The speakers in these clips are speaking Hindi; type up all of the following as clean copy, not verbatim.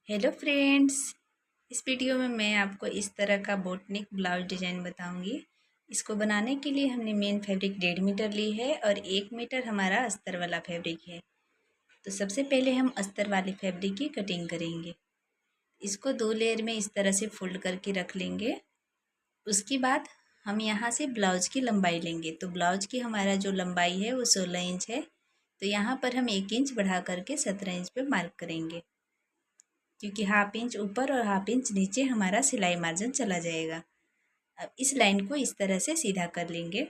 Hello friends. इस वीडियो में मैं आपको इस तरह का बोटनिक ब्लाउज डिज़ाइन बताऊंगी। इसको बनाने के लिए हमने मेन फैब्रिक 1.5 मीटर ली है और 1 मीटर हमारा अस्तर वाला फैब्रिक है। तो सबसे पहले हम अस्तर वाले फैब्रिक की कटिंग करेंगे। इसको 2 लेयर में इस तरह से फोल्ड करके रख लेंगे। उसके बाद हम यहाँ से ब्लाउज की लंबाई लेंगे। तो ब्लाउज की हमारा जो लंबाई है वो 16 इंच है। तो यहाँ पर हम 1 इंच बढ़ा करके 17 इंच पे मार्क करेंगे, क्योंकि हाफ इंच ऊपर और हाफ इंच नीचे हमारा सिलाई मार्जिन चला जाएगा। अब इस लाइन को इस तरह से सीधा कर लेंगे।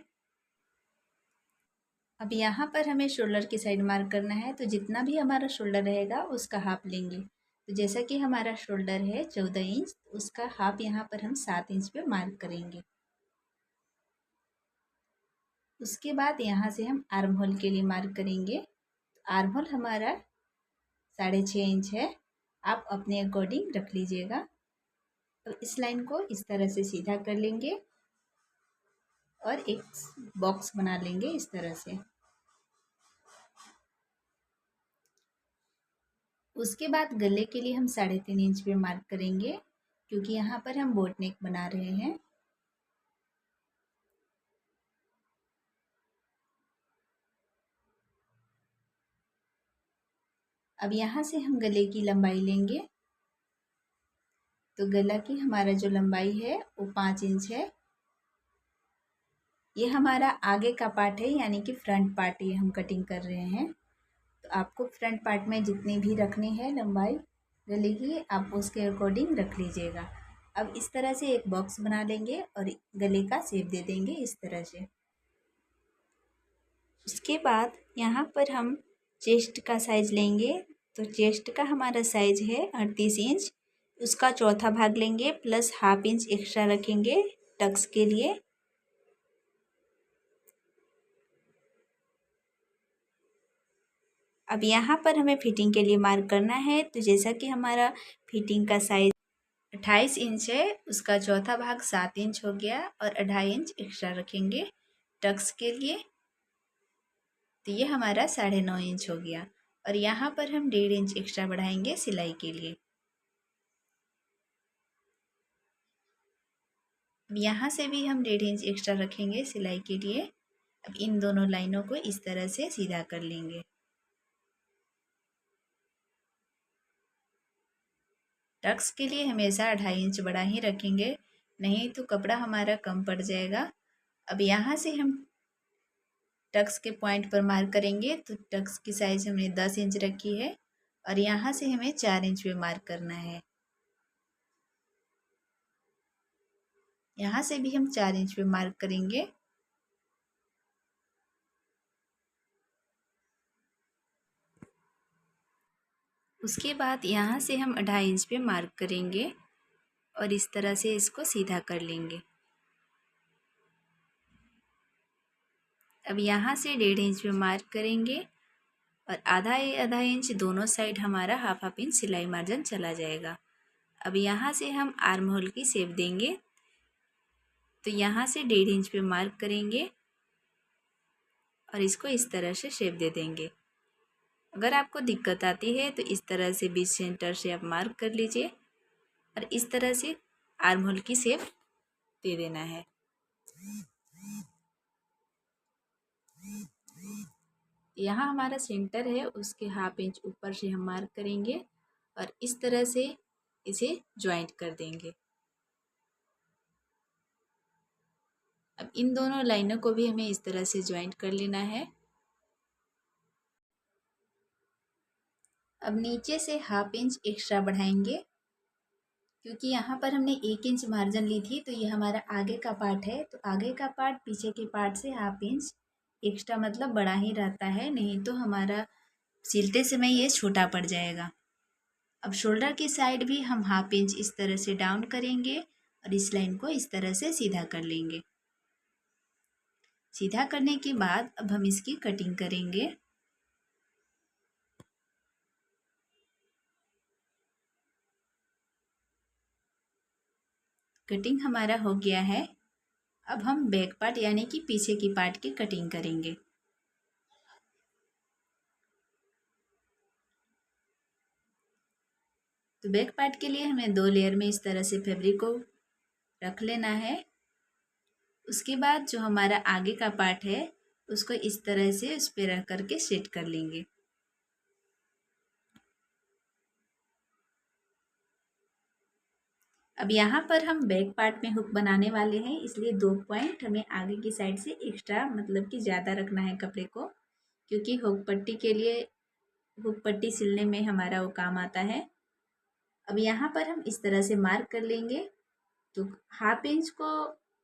अब यहाँ पर हमें शोल्डर की साइड मार्क करना है, तो जितना भी हमारा शोल्डर रहेगा उसका हाफ लेंगे। तो जैसा कि हमारा शोल्डर है 14 इंच, उसका हाफ यहाँ पर हम 7 इंच पे मार्क करेंगे। उसके बाद यहाँ से हम आर्म होल के लिए मार्क करेंगे। आर्म होल हमारा 6.5 इंच है, आप अपने अकॉर्डिंग रख लीजिएगा। तो इस लाइन को इस तरह से सीधा कर लेंगे और एक बॉक्स बना लेंगे इस तरह से। उसके बाद गले के लिए हम 3.5 इंच पे मार्क करेंगे, क्योंकि यहाँ पर हम बोट नेक बना रहे हैं। अब यहाँ से हम गले की लंबाई लेंगे। तो गला की हमारा जो लंबाई है वो 5 इंच है। ये हमारा आगे का पार्ट है, यानी कि फ्रंट पार्ट ये हम कटिंग कर रहे हैं। तो आपको फ्रंट पार्ट में जितनी भी रखनी है लंबाई गले की, आप उसके अकॉर्डिंग रख लीजिएगा। अब इस तरह से एक बॉक्स बना लेंगे और गले का शेप दे देंगे इस तरह से। उसके बाद यहाँ पर हम चेस्ट का साइज लेंगे। तो चेस्ट का हमारा साइज है 38 इंच। उसका चौथा भाग लेंगे प्लस हाफ इंच एक्स्ट्रा रखेंगे टक्स के लिए। अब यहाँ पर हमें फिटिंग के लिए मार्क करना है। तो जैसा कि हमारा फिटिंग का साइज 28 इंच है, उसका चौथा भाग 7 इंच हो गया और 2.5 इंच एक्स्ट्रा रखेंगे टक्स के लिए। तो ये हमारा 9.5 इंच हो गया और यहाँ पर हम 1.5 इंच एक्स्ट्रा बढ़ाएंगे सिलाई के लिए। अब यहाँ से भी हम 1.5 इंच एक्स्ट्रा रखेंगे सिलाई के लिए। अब इन दोनों लाइनों को इस तरह से सीधा कर लेंगे। टक्स के लिए हमेशा 2.5 इंच बड़ा ही रखेंगे, नहीं तो कपड़ा हमारा कम पड़ जाएगा। अब यहाँ से हम टक्स के पॉइंट पर मार्क करेंगे। तो टक्स की साइज हमने 10 इंच रखी है और यहाँ से हमें 4 इंच पे मार्क करना है। यहाँ से भी हम 4 इंच पे मार्क करेंगे। उसके बाद यहाँ से हम 2.5 इंच पे मार्क करेंगे और इस तरह से इसको सीधा कर लेंगे। अब यहाँ से 1.5 इंच पे मार्क करेंगे और आधा इंच दोनों साइड हमारा हाफ इंच सिलाई मार्जिन चला जाएगा। अब यहाँ से हम आर्म होल की शेप देंगे। तो यहाँ से 1.5 इंच पे मार्क करेंगे और इसको इस तरह से शेप दे देंगे। अगर आपको दिक्कत आती है तो इस तरह से बीच सेंटर से आप मार्क कर लीजिए और इस तरह से आर्म होल की शेप दे देना है। यहाँ हमारा सेंटर है, उसके हाफ इंच ऊपर से हम मार्क करेंगे और इस तरह से इसे ज्वाइंट कर देंगे। अब इन दोनों लाइनों को भी हमें इस तरह से ज्वाइंट कर लेना है। अब नीचे से हाफ इंच एक्स्ट्रा बढ़ाएंगे, क्योंकि यहाँ पर हमने 1 इंच मार्जिन ली थी। तो ये हमारा आगे का पार्ट है, तो आगे का पार्ट पीछे के पार्ट से हाफ इंच एक्स्ट्रा मतलब बड़ा ही रहता है, नहीं तो हमारा सिलते समय ये छोटा पड़ जाएगा। अब शोल्डर की साइड भी हम हाफ इंच इस तरह से डाउन करेंगे और इस लाइन को इस तरह से सीधा कर लेंगे। सीधा करने के बाद अब हम इसकी कटिंग करेंगे। कटिंग हमारा हो गया है। अब हम बैक पार्ट यानी कि पीछे की पार्ट की कटिंग करेंगे। तो बैक पार्ट के लिए हमें 2 लेयर में इस तरह से फैब्रिक को रख लेना है। उसके बाद जो हमारा आगे का पार्ट है उसको इस तरह से उस पर रख करके सेट कर लेंगे। अब यहाँ पर हम बैक पार्ट में हुक बनाने वाले हैं, इसलिए 2 पॉइंट हमें आगे की साइड से एक्स्ट्रा मतलब कि ज़्यादा रखना है कपड़े को, क्योंकि हुक पट्टी के लिए हुक पट्टी सिलने में हमारा वो काम आता है। अब यहाँ पर हम इस तरह से मार्क कर लेंगे। तो 1/2 इंच को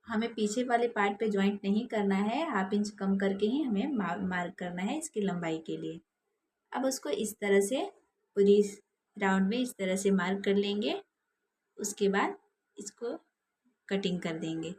हमें पीछे वाले पार्ट पे जॉइंट नहीं करना है, 1/2 इंच कम करके ही हमें मार्क करना है इसकी लंबाई के लिए। अब उसको इस तरह से पूरी राउंड में इस तरह से मार्क कर लेंगे। उसके बाद इसको कटिंग कर देंगे।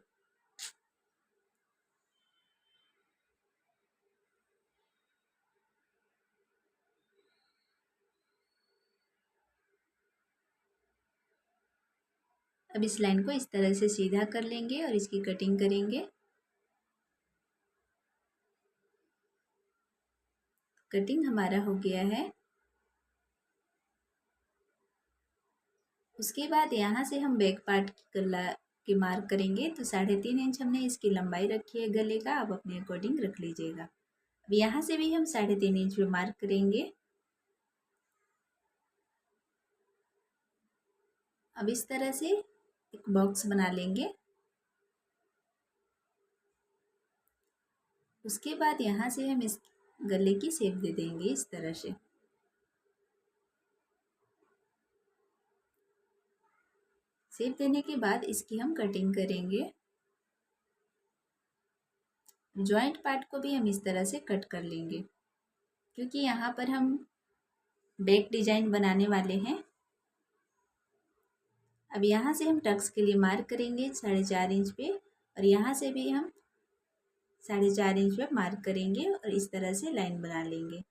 अब इस लाइन को इस तरह से सीधा कर लेंगे और इसकी कटिंग करेंगे। कटिंग हमारा हो गया है। उसके बाद यहाँ से हम बैक पार्ट की गला की मार्क करेंगे। तो 3.5 इंच हमने इसकी लंबाई रखी है गले का, आप अपने अकॉर्डिंग रख लीजिएगा। अब यहाँ से भी हम 3.5 इंच पे मार्क करेंगे। अब इस तरह से एक बॉक्स बना लेंगे। उसके बाद यहाँ से हम इस गले की शेप दे देंगे इस तरह से। शेप देने के बाद इसकी हम कटिंग करेंगे। जॉइंट पार्ट को भी हम इस तरह से कट कर लेंगे, क्योंकि यहाँ पर हम बैक डिजाइन बनाने वाले हैं। अब यहाँ से हम टक्स के लिए मार्क करेंगे 4.5 इंच पे, और यहाँ से भी हम 4.5 इंच पे मार्क करेंगे और इस तरह से लाइन बना लेंगे।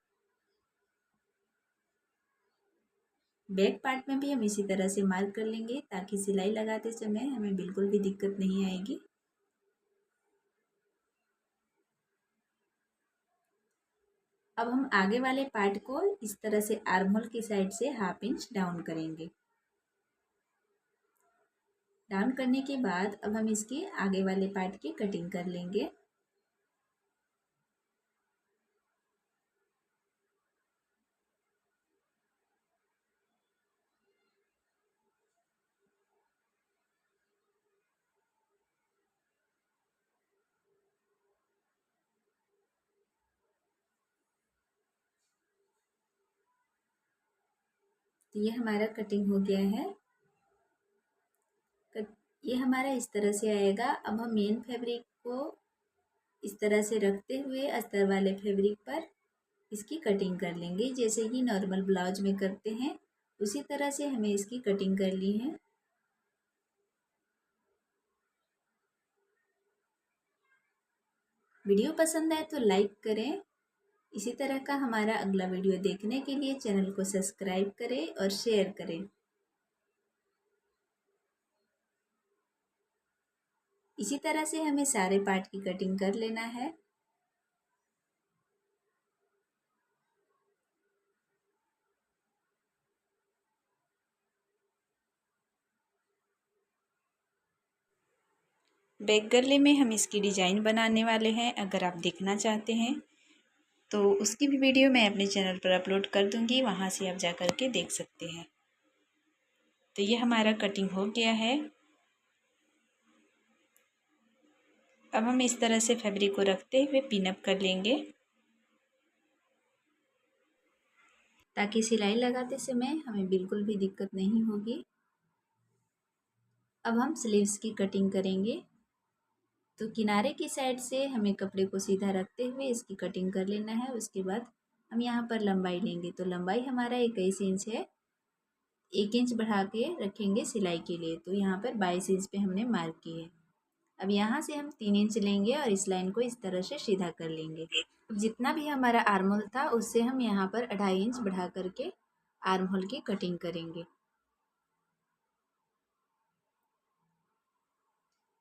बैक पार्ट में भी हम इसी तरह से मार्क कर लेंगे, ताकि सिलाई लगाते समय हमें बिल्कुल भी दिक्कत नहीं आएगी। अब हम आगे वाले पार्ट को इस तरह से आर्म होल की साइड से 1/2 इंच डाउन करेंगे। डाउन करने के बाद अब हम इसके आगे वाले पार्ट की कटिंग कर लेंगे। तो ये हमारा कटिंग हो गया है। ये हमारा इस तरह से आएगा। अब हम मेन फैब्रिक को इस तरह से रखते हुए अस्तर वाले फैब्रिक पर इसकी कटिंग कर लेंगे, जैसे कि नॉर्मल ब्लाउज में करते हैं उसी तरह से हमें इसकी कटिंग कर ली है। वीडियो पसंद आए तो लाइक करें। इसी तरह का हमारा अगला वीडियो देखने के लिए चैनल को सब्सक्राइब करें और शेयर करें। इसी तरह से हमें सारे पार्ट की कटिंग कर लेना है। बैक गले में हम इसकी डिज़ाइन बनाने वाले हैं। अगर आप देखना चाहते हैं तो उसकी भी वीडियो मैं अपने चैनल पर अपलोड कर दूंगी, वहाँ से आप जा कर के देख सकते हैं। तो ये हमारा कटिंग हो गया है। अब हम इस तरह से फैब्रिक को रखते हुए पिन अप कर लेंगे, ताकि सिलाई लगाते समय हमें बिल्कुल भी दिक्कत नहीं होगी। अब हम स्लीव्स की कटिंग करेंगे। तो किनारे की साइड से हमें कपड़े को सीधा रखते हुए इसकी कटिंग कर लेना है। उसके बाद हम यहाँ पर लंबाई लेंगे। तो लंबाई हमारा 21 इंच है। 1 इंच बढ़ा के रखेंगे सिलाई के लिए। तो यहाँ पर 22 इंच पे हमने मार्क की है। अब यहाँ से हम 3 इंच लेंगे और इस लाइन को इस तरह से सीधा कर लेंगे। अब जितना भी हमारा आर्म होल था उससे हम यहाँ पर 2.5 इंच बढ़ा करके आर्म होल की कटिंग करेंगे।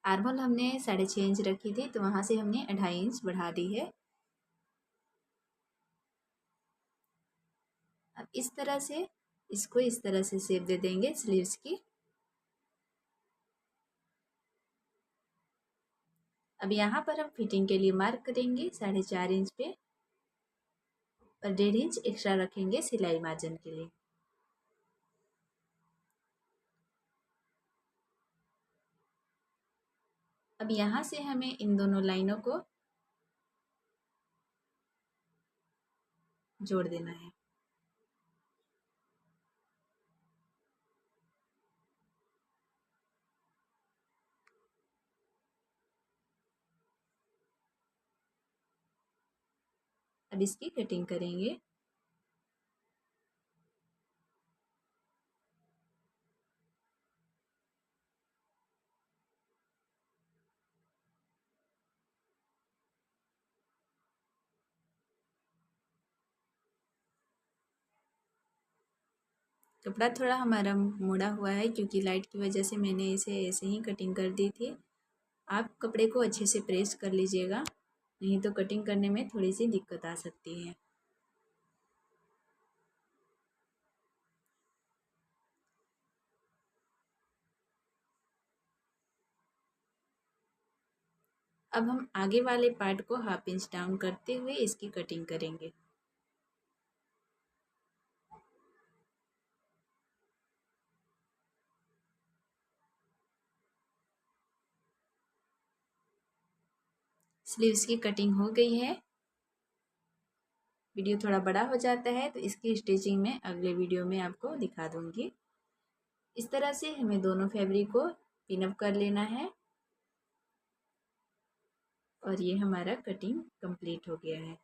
आर्म होल हमने 6.5 इंच रखी थी, तो वहाँ से हमने 2.5 इंच बढ़ा दी है। अब इस तरह से इसको इस तरह से शेप दे देंगे स्लीव्स की। अब यहाँ पर हम फिटिंग के लिए मार्क करेंगे 4.5 इंच पे और 1.5 इंच एक्स्ट्रा रखेंगे सिलाई मार्जिन के लिए। अब यहाँ से हमें इन दोनों लाइनों को जोड़ देना है। अब इसकी कटिंग करेंगे। कपड़ा थोड़ा हमारा मुड़ा हुआ है क्योंकि लाइट की वजह से मैंने इसे ऐसे ही कटिंग कर दी थी। आप कपड़े को अच्छे से प्रेस कर लीजिएगा, नहीं तो कटिंग करने में थोड़ी सी दिक्कत आ सकती है। अब हम आगे वाले पार्ट को 1/2 इंच डाउन करते हुए इसकी कटिंग करेंगे। स्लीव्स की कटिंग हो गई है। वीडियो थोड़ा बड़ा हो जाता है तो इसकी स्टिचिंग मैं अगले वीडियो में आपको दिखा दूंगी। इस तरह से हमें दोनों फैब्रिक को पिन अप कर लेना है और ये हमारा कटिंग कंप्लीट हो गया है।